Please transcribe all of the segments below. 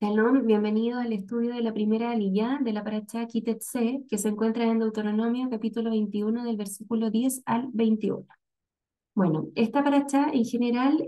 Shalom, bienvenido al estudio de la primera aliyá de la parashá Kitetse, que se encuentra en Deuteronomio capítulo 21 del versículo 10 al 21. Bueno, esta parashá en general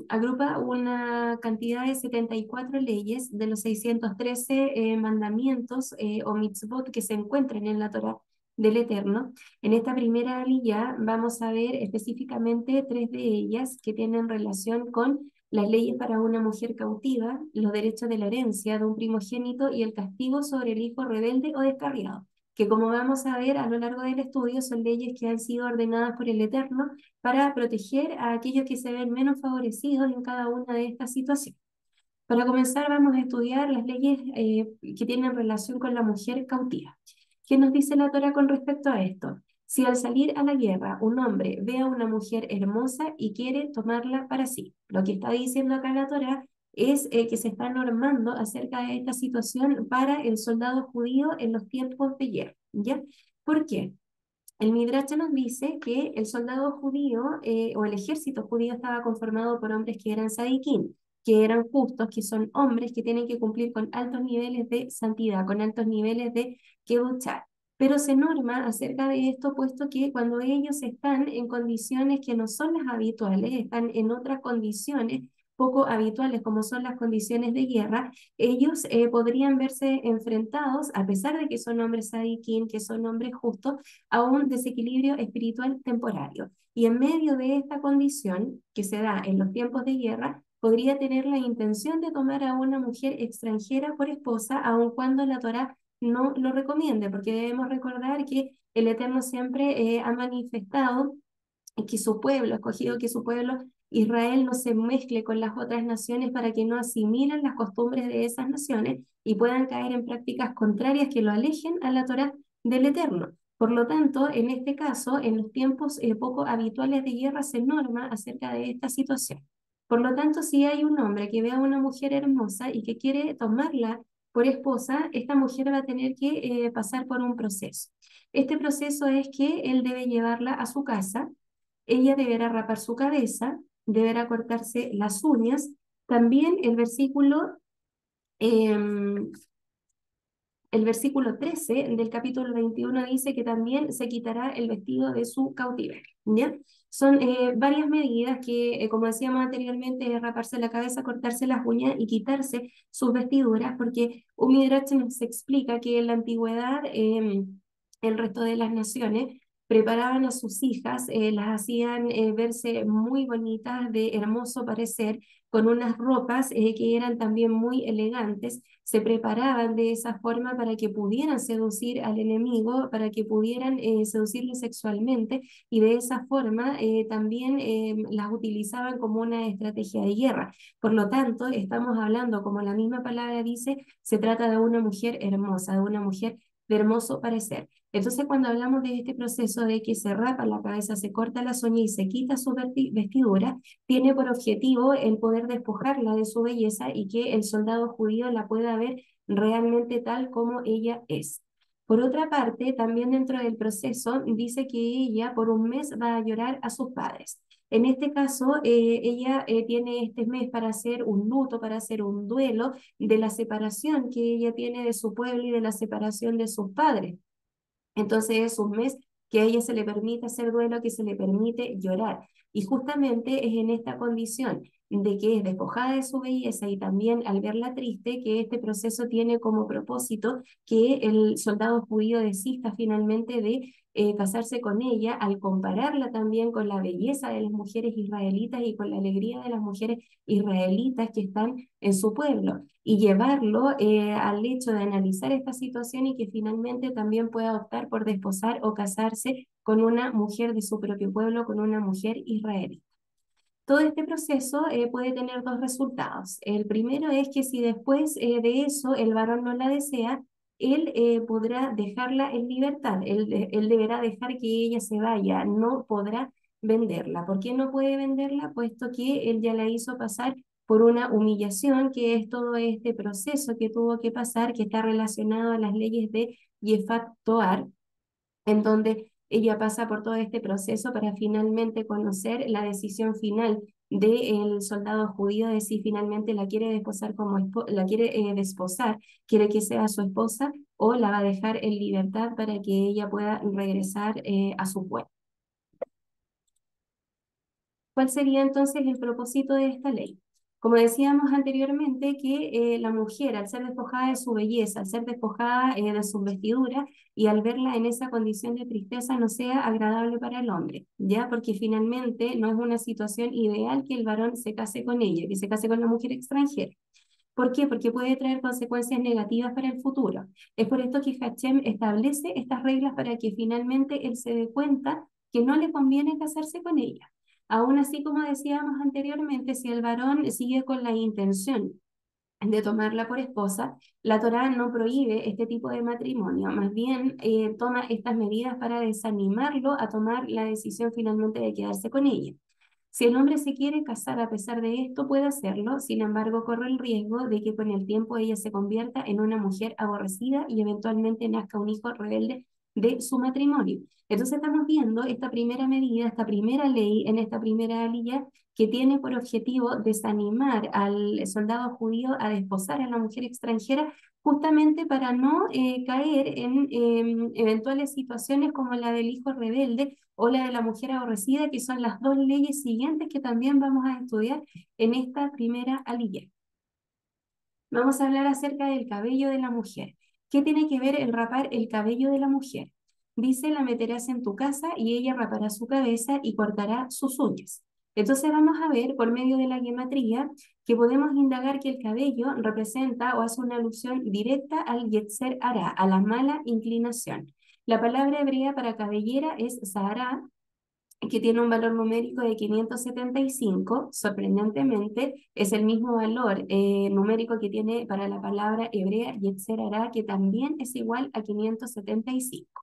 agrupa una cantidad de 74 leyes de los 613 mandamientos o mitzvot que se encuentran en la Torá del Eterno. En esta primera aliyá vamos a ver específicamente tres de ellas que tienen relación con las leyes para una mujer cautiva, los derechos de la herencia de un primogénito y el castigo sobre el hijo rebelde o descarriado, que como vamos a ver a lo largo del estudio son leyes que han sido ordenadas por el Eterno para proteger a aquellos que se ven menos favorecidos en cada una de estas situaciones. Para comenzar, vamos a estudiar las leyes que tienen relación con la mujer cautiva. ¿Qué nos dice la Torá con respecto a esto? Si al salir a la guerra un hombre ve a una mujer hermosa y quiere tomarla para sí, lo que está diciendo acá la Torá es que se está normando acerca de esta situación para el soldado judío en los tiempos de guerra, ¿ya? ¿Por qué? El Midrash nos dice que el soldado judío o el ejército judío estaba conformado por hombres que eran sadiquín, que eran justos, que son hombres que tienen que cumplir con altos niveles de santidad, con altos niveles de kedushá. Pero se norma acerca de esto, puesto que cuando ellos están en condiciones que no son las habituales, están en otras condiciones poco habituales, como son las condiciones de guerra, ellos podrían verse enfrentados, a pesar de que son hombres sadiquín, que son hombres justos, a un desequilibrio espiritual temporario. Y en medio de esta condición que se da en los tiempos de guerra, podría tener la intención de tomar a una mujer extranjera por esposa, aun cuando la Torá no lo recomiende, porque debemos recordar que el Eterno siempre ha manifestado que su pueblo, escogido que su pueblo Israel no se mezcle con las otras naciones para que no asimilen las costumbres de esas naciones y puedan caer en prácticas contrarias que lo alejen a la Torá del Eterno. Por lo tanto, en este caso, en los tiempos poco habituales de guerra se norma acerca de esta situación. Por lo tanto, si hay un hombre que ve a una mujer hermosa y que quiere tomarla por esposa, esta mujer va a tener que pasar por un proceso. Este proceso es que él debe llevarla a su casa, ella deberá rapar su cabeza, deberá cortarse las uñas. También em, el versículo 13 del capítulo 21 dice que también se quitará el vestido de su cautiverio, ¿ya? Son varias medidas que, como decíamos anteriormente, es raparse la cabeza, cortarse las uñas y quitarse sus vestiduras, porque un Midrash nos explica que en la antigüedad el resto de las naciones preparaban a sus hijas, las hacían verse muy bonitas, de hermoso parecer, con unas ropas que eran también muy elegantes, se preparaban de esa forma para que pudieran seducir al enemigo, para que pudieran seducirlo sexualmente y de esa forma también las utilizaban como una estrategia de guerra. Por lo tanto, estamos hablando, como la misma palabra dice, se trata de una mujer hermosa, de una mujer de hermoso parecer. Entonces, cuando hablamos de este proceso de que se rapa la cabeza, se corta la uñas y se quita su vestidura, tiene por objetivo el poder despojarla de su belleza y que el soldado judío la pueda ver realmente tal como ella es. Por otra parte, también dentro del proceso dice que ella por un mes va a llorar a sus padres. En este caso, ella tiene este mes para hacer un luto, para hacer un duelo de la separación que ella tiene de su pueblo y de la separación de sus padres. Entonces es un mes que a ella se le permite hacer duelo, que se le permite llorar. Y justamente es en esta condición de que es despojada de su belleza y también al verla triste, que este proceso tiene como propósito que el soldado judío desista finalmente de casarse con ella, al compararla también con la belleza de las mujeres israelitas y con la alegría de las mujeres israelitas que están en su pueblo, y llevarlo al hecho de analizar esta situación y que finalmente también pueda optar por desposar o casarse con una mujer de su propio pueblo, con una mujer israelí. Todo este proceso puede tener dos resultados. El primero es que si después de eso el varón no la desea, él podrá dejarla en libertad, él deberá dejar que ella se vaya, no podrá venderla. ¿Por qué no puede venderla? Puesto que él ya la hizo pasar por una humillación, que es todo este proceso que tuvo que pasar, que está relacionado a las leyes de Yefat Toar, en donde ella pasa por todo este proceso para finalmente conocer la decisión final del soldado judío de si finalmente la quiere desposar la quiere desposar, quiere que sea su esposa o la va a dejar en libertad para que ella pueda regresar a su pueblo. ¿Cuál sería entonces el propósito de esta ley? Como decíamos anteriormente, que la mujer, al ser despojada de su belleza, al ser despojada de su vestidura y al verla en esa condición de tristeza, no sea agradable para el hombre, ¿ya? Porque finalmente no es una situación ideal que el varón se case con ella, que se case con la mujer extranjera. ¿Por qué? Porque puede traer consecuencias negativas para el futuro. Es por esto que Hachem establece estas reglas para que finalmente él se dé cuenta que no le conviene casarse con ella. Aún así, como decíamos anteriormente, si el varón sigue con la intención de tomarla por esposa, la Torá no prohíbe este tipo de matrimonio, más bien toma estas medidas para desanimarlo a tomar la decisión finalmente de quedarse con ella. Si el hombre se quiere casar a pesar de esto, puede hacerlo, sin embargo, corre el riesgo de que con el tiempo ella se convierta en una mujer aborrecida y eventualmente nazca un hijo rebelde de su matrimonio. Entonces estamos viendo esta primera medida, esta primera ley en esta primera aliyá que tiene por objetivo desanimar al soldado judío a desposar a la mujer extranjera justamente para no caer en eventuales situaciones como la del hijo rebelde o la de la mujer aborrecida, que son las dos leyes siguientes que también vamos a estudiar en esta primera aliyá. Vamos a hablar acerca del cabello de la mujer. ¿Qué tiene que ver el rapar el cabello de la mujer? Dice, la meterás en tu casa y ella rapará su cabeza y cortará sus uñas. Entonces vamos a ver por medio de la gematría que podemos indagar que el cabello representa o hace una alusión directa al Yetzer Hara, a la mala inclinación. La palabra hebrea para cabellera es Sahara, que tiene un valor numérico de 575, sorprendentemente, es el mismo valor numérico que tiene para la palabra hebrea Yetzer Hara, que también es igual a 575.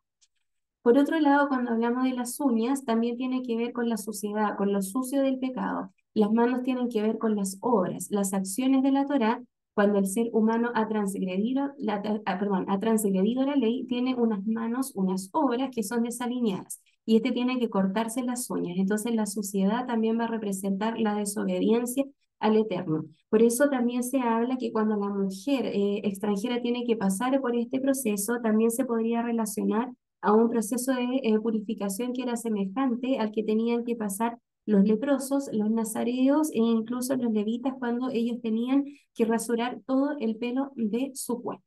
Por otro lado, cuando hablamos de las uñas, también tiene que ver con la suciedad, con lo sucio del pecado. Las manos tienen que ver con las obras, las acciones de la Torá. Cuando el ser humano ha transgredido la ley, tiene unas manos, unas obras que son desalineadas. Y este tiene que cortarse las uñas. Entonces la suciedad también va a representar la desobediencia al Eterno. Por eso también se habla que cuando la mujer extranjera tiene que pasar por este proceso, también se podría relacionar a un proceso de purificación que era semejante al que tenían que pasar los leprosos, los nazareos e incluso los levitas cuando ellos tenían que rasurar todo el pelo de su cuerpo.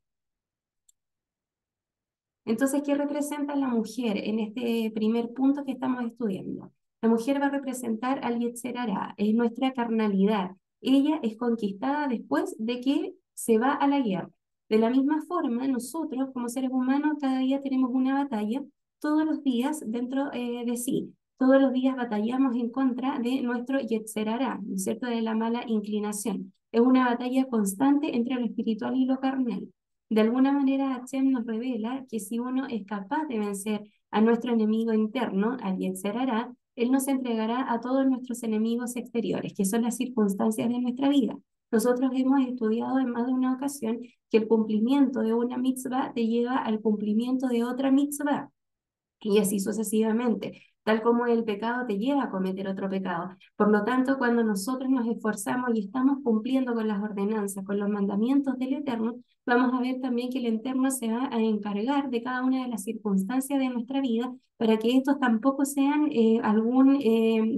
Entonces, ¿qué representa la mujer en este primer punto que estamos estudiando? La mujer va a representar al Yetzer Hara, es nuestra carnalidad. Ella es conquistada después de que se va a la guerra. De la misma forma, nosotros como seres humanos cada día tenemos una batalla todos los días dentro de sí. Todos los días batallamos en contra de nuestro Yetzer Hara, ¿no es cierto?, de la mala inclinación. Es una batalla constante entre lo espiritual y lo carnal. De alguna manera, Hashem nos revela que si uno es capaz de vencer a nuestro enemigo interno, al Yetzer Hara, él nos entregará a todos nuestros enemigos exteriores, que son las circunstancias de nuestra vida. Nosotros hemos estudiado en más de una ocasión que el cumplimiento de una mitzvah te lleva al cumplimiento de otra mitzvah y así sucesivamente, tal como el pecado te lleva a cometer otro pecado. Por lo tanto, cuando nosotros nos esforzamos y estamos cumpliendo con las ordenanzas, con los mandamientos del Eterno, vamos a ver también que el Eterno se va a encargar de cada una de las circunstancias de nuestra vida para que estos tampoco sean algún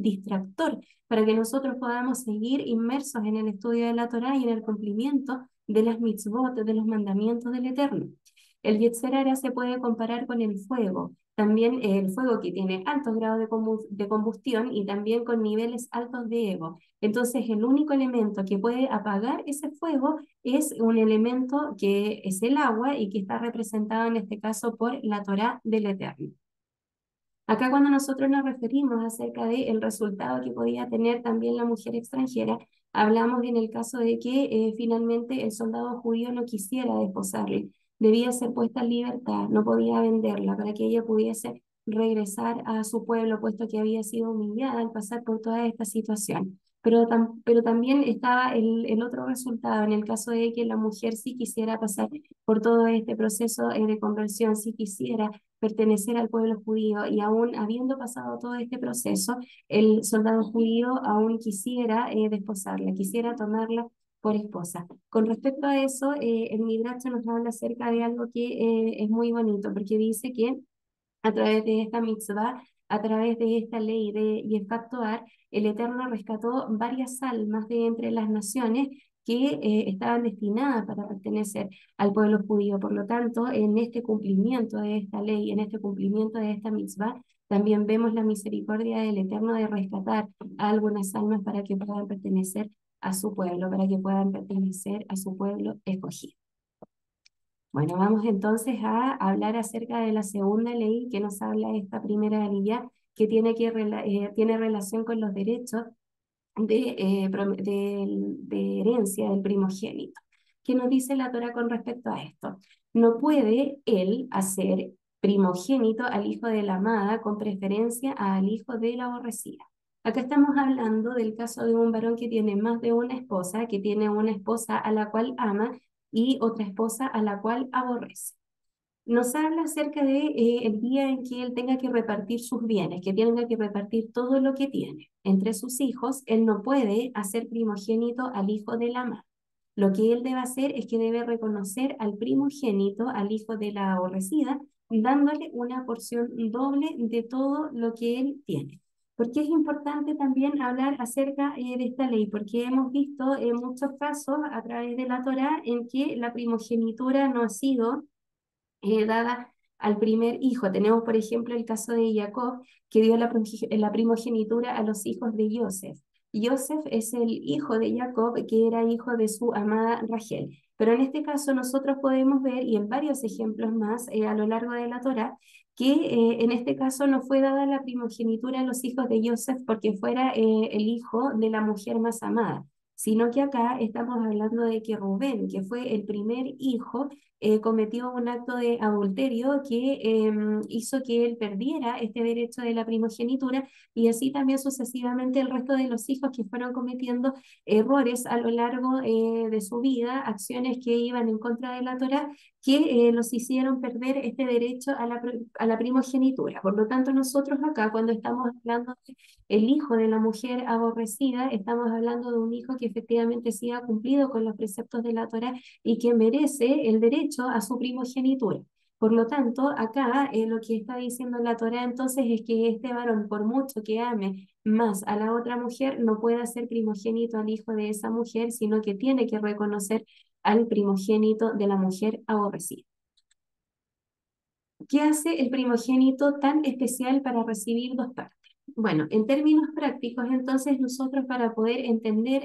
distractor, para que nosotros podamos seguir inmersos en el estudio de la Torá y en el cumplimiento de las mitzvot, de los mandamientos del Eterno. El Yetzer Hara se puede comparar con el fuego. También el fuego que tiene altos grados de combustión y también con niveles altos de ego. Entonces, el único elemento que puede apagar ese fuego es un elemento que es el agua y que está representado en este caso por la Torá del Eterno. Acá cuando nosotros nos referimos acerca del resultado que podía tener también la mujer extranjera, hablamos en el caso de que finalmente el soldado judío no quisiera desposarle, debía ser puesta en libertad, no podía venderla para que ella pudiese regresar a su pueblo, puesto que había sido humillada al pasar por toda esta situación. pero también estaba el otro resultado, en el caso de que la mujer sí quisiera pasar por todo este proceso de conversión, si quisiera pertenecer al pueblo judío y aún habiendo pasado todo este proceso, el soldado judío aún quisiera desposarla, quisiera tomarla por esposa. Con respecto a eso, el Midrash nos habla acerca de algo que es muy bonito, porque dice que a través de esta mitzvah, a través de esta ley de Yefat Toar, el Eterno rescató varias almas de entre las naciones que estaban destinadas para pertenecer al pueblo judío. Por lo tanto, en este cumplimiento de esta ley, en este cumplimiento de esta mitzvah, también vemos la misericordia del Eterno de rescatar a algunas almas para que puedan pertenecer a su pueblo, para que puedan pertenecer a su pueblo escogido. Bueno, vamos entonces a hablar acerca de la segunda ley que nos habla esta primera aliyá, que tiene relación con los derechos de herencia del primogénito. ¿Qué nos dice la Torá con respecto a esto? No puede él hacer primogénito al hijo de la amada con preferencia al hijo de la aborrecida. Acá estamos hablando del caso de un varón que tiene más de una esposa, que tiene una esposa a la cual ama y otra esposa a la cual aborrece. Nos habla acerca de el día en que él tenga que repartir sus bienes, que tenga que repartir todo lo que tiene entre sus hijos. Él no puede hacer primogénito al hijo de la madre. Lo que él debe hacer es que debe reconocer al primogénito, al hijo de la aborrecida, dándole una porción doble de todo lo que él tiene. ¿Por qué es importante también hablar acerca de esta ley? Porque hemos visto en muchos casos a través de la Torá en que la primogenitura no ha sido dada al primer hijo. Tenemos, por ejemplo, el caso de Jacob, que dio la primogenitura a los hijos de Joseph. Joseph es el hijo de Jacob, que era hijo de su amada Rachel. Pero en este caso nosotros podemos ver, y en varios ejemplos más a lo largo de la Torá, que en este caso no fue dada la primogenitura a los hijos de Joseph porque fuera el hijo de la mujer más amada, sino que acá estamos hablando de que Rubén, que fue el primer hijo, cometió un acto de adulterio que hizo que él perdiera este derecho de la primogenitura y así también sucesivamente el resto de los hijos que fueron cometiendo errores a lo largo de su vida, acciones que iban en contra de la Torá, que los hicieron perder este derecho a la primogenitura. Por lo tanto, nosotros acá, cuando estamos hablando de el hijo de la mujer aborrecida, estamos hablando de un hijo que efectivamente sí ha cumplido con los preceptos de la Torá y que merece el derecho a su primogenitura. Por lo tanto, acá lo que está diciendo la Torá entonces es que este varón, por mucho que ame más a la otra mujer, no puede ser primogénito al hijo de esa mujer, sino que tiene que reconocer al primogénito de la mujer aborrecida. ¿Qué hace el primogénito tan especial para recibir dos partes? Bueno, en términos prácticos, entonces nosotros para poder entender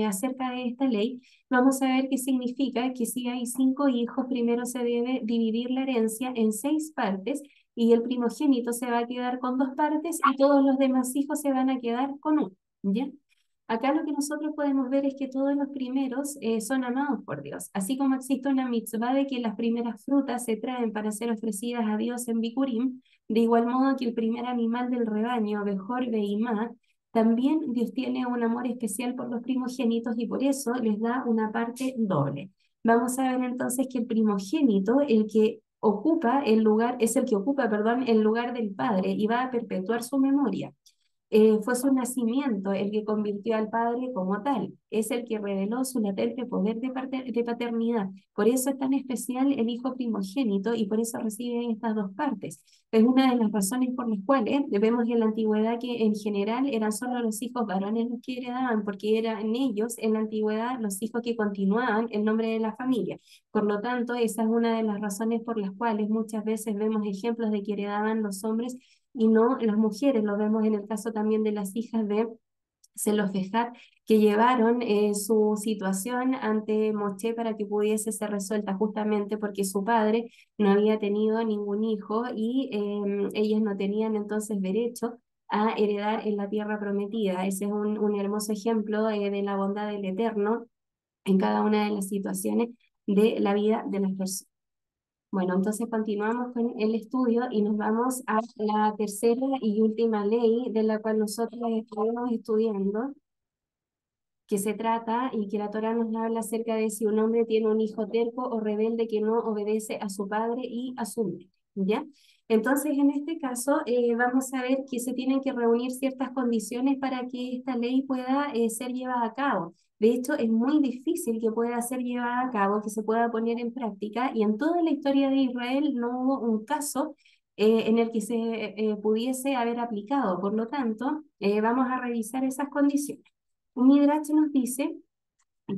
acerca de esta ley, vamos a ver qué significa que si hay 5 hijos, primero se debe dividir la herencia en 6 partes y el primogénito se va a quedar con 2 partes y todos los demás hijos se van a quedar con uno, ¿ya? Acá lo que nosotros podemos ver es que todos los primeros son amados por Dios. Así como existe una mitzvah de que las primeras frutas se traen para ser ofrecidas a Dios en Bikurim, de igual modo que el primer animal del rebaño, Bejor Beimá, también Dios tiene un amor especial por los primogénitos y por eso les da una parte doble. Vamos a ver entonces que el primogénito, el que ocupa el lugar, es el que ocupa, perdón, el lugar del padre y va a perpetuar su memoria. Fue su nacimiento el que convirtió al Padre como tal, es el que reveló su latente poder de paternidad. Por eso es tan especial el hijo primogénito y por eso recibe estas 2 partes. Es una de las razones por las cuales vemos en la antigüedad que en general eran solo los hijos varones los que heredaban, porque eran ellos en la antigüedad los hijos que continuaban el nombre de la familia. Por lo tanto, esa es una de las razones por las cuales muchas veces vemos ejemplos de que heredaban los hombres y no las mujeres. Lo vemos en el caso también de las hijas de Zelofejad, que llevaron su situación ante Moshe para que pudiese ser resuelta justamente porque su padre no había tenido ningún hijo y ellas no tenían entonces derecho a heredar en la tierra prometida. Ese es un hermoso ejemplo de la bondad del Eterno en cada una de las situaciones de la vida de las personas. Bueno, entonces continuamos con el estudio y nos vamos a la tercera y última ley de la cual nosotros estamos estudiando. que se trata y que la Torá nos habla acerca de si un hombre tiene un hijo terco o rebelde que no obedece a su padre y a su madre, ¿ya? Entonces, en este caso, vamos a ver que se tienen que reunir ciertas condiciones para que esta ley pueda ser llevada a cabo. De hecho, es muy difícil que pueda ser llevada a cabo, que se pueda poner en práctica, y en toda la historia de Israel no hubo un caso en el que se pudiese haber aplicado. Por lo tanto, vamos a revisar esas condiciones. Un Midrash nos dice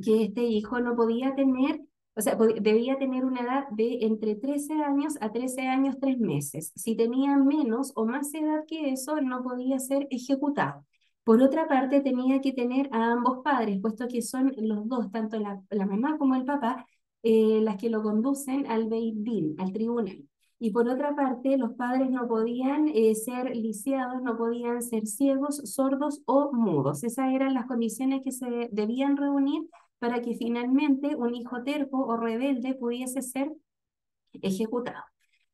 que este hijo no podía tener, o sea, debía tener una edad de entre 13 años a 13 años 3 meses. Si tenía menos o más edad que eso, no podía ser ejecutado. Por otra parte, tenía que tener a ambos padres, puesto que son los dos, tanto la mamá como el papá, las que lo conducen al Beit Din, al tribunal. Y por otra parte, los padres no podían ser lisiados, no podían ser ciegos, sordos o mudos. Esas eran las condiciones que se debían reunir para que finalmente un hijo terco o rebelde pudiese ser ejecutado.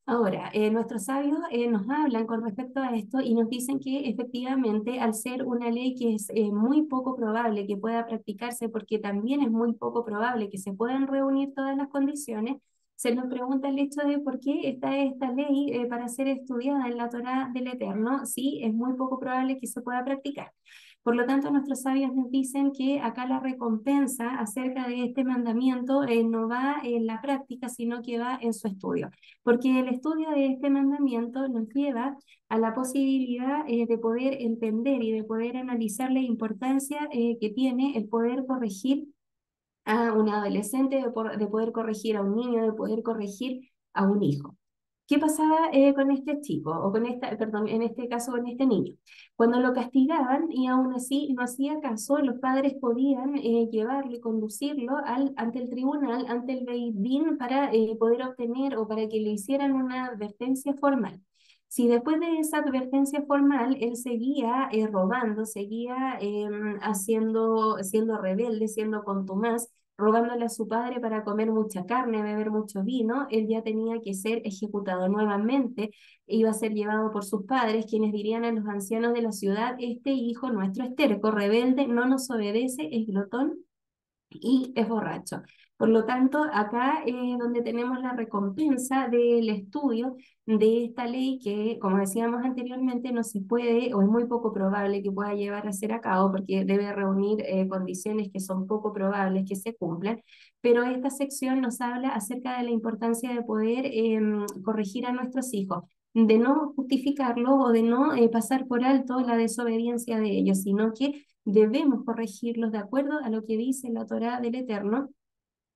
Ahora, nuestros sabios nos hablan con respecto a esto y nos dicen que efectivamente al ser una ley que es muy poco probable que pueda practicarse, porque también es muy poco probable que se puedan reunir todas las condiciones, se nos pregunta el hecho de por qué está esta ley para ser estudiada en la Torá del Eterno, si es muy poco probable que se pueda practicar. Por lo tanto, nuestros sabios nos dicen que acá la recompensa acerca de este mandamiento no va en la práctica, sino que va en su estudio, porque el estudio de este mandamiento nos lleva a la posibilidad de poder entender y de poder analizar la importancia que tiene el poder corregir a un adolescente, de poder corregir a un niño, de poder corregir a un hijo. ¿Qué pasaba con este chico, o con esta, perdón, en este caso con este niño? Cuando lo castigaban y aún así no hacía caso, los padres podían llevarlo y conducirlo ante el tribunal, ante el Beit Din, para poder obtener o para que le hicieran una advertencia formal. Si después de esa advertencia formal él seguía robando, seguía siendo rebelde, siendo contumaz, robándole a su padre para comer mucha carne, beber mucho vino, él ya tenía que ser ejecutado nuevamente, iba a ser llevado por sus padres, quienes dirían a los ancianos de la ciudad: este hijo nuestro es terco, rebelde, no nos obedece, es glotón y es borracho. Por lo tanto, acá es donde tenemos la recompensa del estudio de esta ley que, como decíamos anteriormente, no se puede o es muy poco probable que pueda llevar a ser a cabo porque debe reunir condiciones que son poco probables que se cumplan, pero esta sección nos habla acerca de la importancia de poder corregir a nuestros hijos, de no justificarlo o de no pasar por alto la desobediencia de ellos, sino que debemos corregirlos de acuerdo a lo que dice la Torá del Eterno,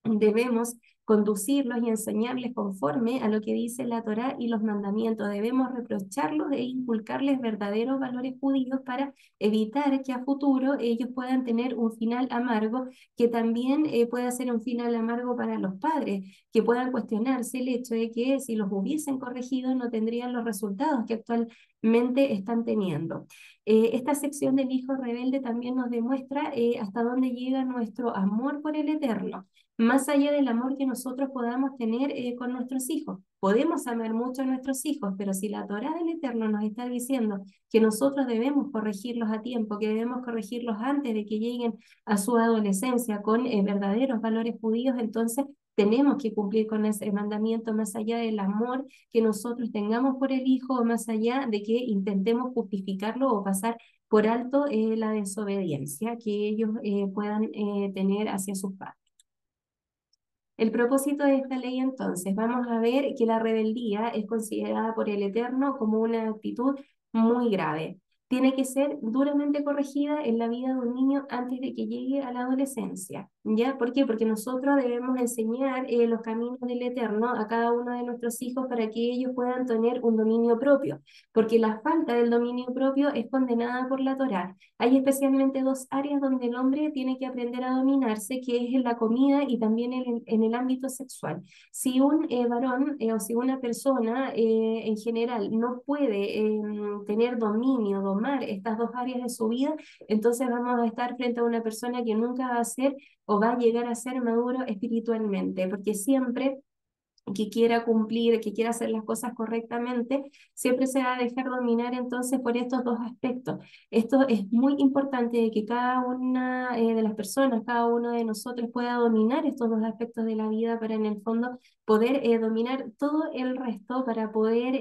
debemos conducirlos y enseñarles conforme a lo que dice la Torá y los mandamientos. Debemos reprocharlos e inculcarles verdaderos valores judíos para evitar que a futuro ellos puedan tener un final amargo, que también pueda ser un final amargo para los padres, que puedan cuestionarse el hecho de que si los hubiesen corregido no tendrían los resultados que actualmente están teniendo. Esta sección del Hijo Rebelde también nos demuestra hasta dónde llega nuestro amor por el Eterno, más allá del amor que nosotros podamos tener con nuestros hijos. Podemos amar mucho a nuestros hijos, pero si la Torá del Eterno nos está diciendo que nosotros debemos corregirlos a tiempo, que debemos corregirlos antes de que lleguen a su adolescencia con verdaderos valores judíos, entonces tenemos que cumplir con ese mandamiento más allá del amor que nosotros tengamos por el hijo, o más allá de que intentemos justificarlo o pasar por alto la desobediencia que ellos puedan tener hacia sus padres. El propósito de esta ley, entonces, vamos a ver que la rebeldía es considerada por el Eterno como una actitud muy grave. Tiene que ser duramente corregida en la vida de un niño antes de que llegue a la adolescencia. ¿Ya? ¿Por qué? Porque nosotros debemos enseñar los caminos del Eterno a cada uno de nuestros hijos para que ellos puedan tener un dominio propio. Porque la falta del dominio propio es condenada por la Torá. Hay especialmente dos áreas donde el hombre tiene que aprender a dominarse, que es en la comida y también en el ámbito sexual. Si un varón o si una persona en general no puede tener dominio, domar estas dos áreas de su vida, entonces vamos a estar frente a una persona que nunca va a ser o va a llegar a ser maduro espiritualmente, porque siempre que quiera cumplir, que quiera hacer las cosas correctamente, siempre se va a dejar dominar entonces por estos dos aspectos. Esto es muy importante de que cada una de las personas, cada uno de nosotros pueda dominar estos dos aspectos de la vida para en el fondo poder dominar todo el resto, para poder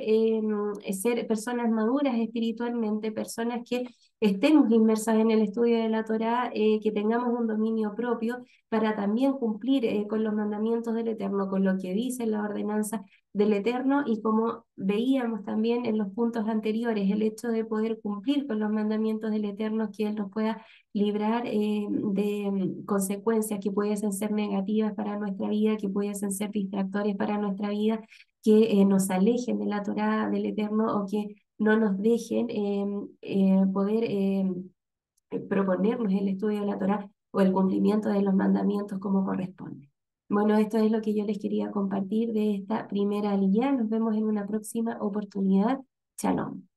ser personas maduras espiritualmente, personas que estemos inmersas en el estudio de la Torá, que tengamos un dominio propio para también cumplir con los mandamientos del Eterno, con lo que dice la ordenanza del Eterno, y como veíamos también en los puntos anteriores, el hecho de poder cumplir con los mandamientos del Eterno, que Él nos pueda librar de consecuencias que pudiesen ser negativas para nuestra vida, que pudiesen ser distractores para nuestra vida, que nos alejen de la Torá del Eterno o que no nos dejen poder proponernos el estudio de la Torá o el cumplimiento de los mandamientos como corresponde. Bueno, esto es lo que yo les quería compartir de esta primera aliyá. Nos vemos en una próxima oportunidad. Shalom.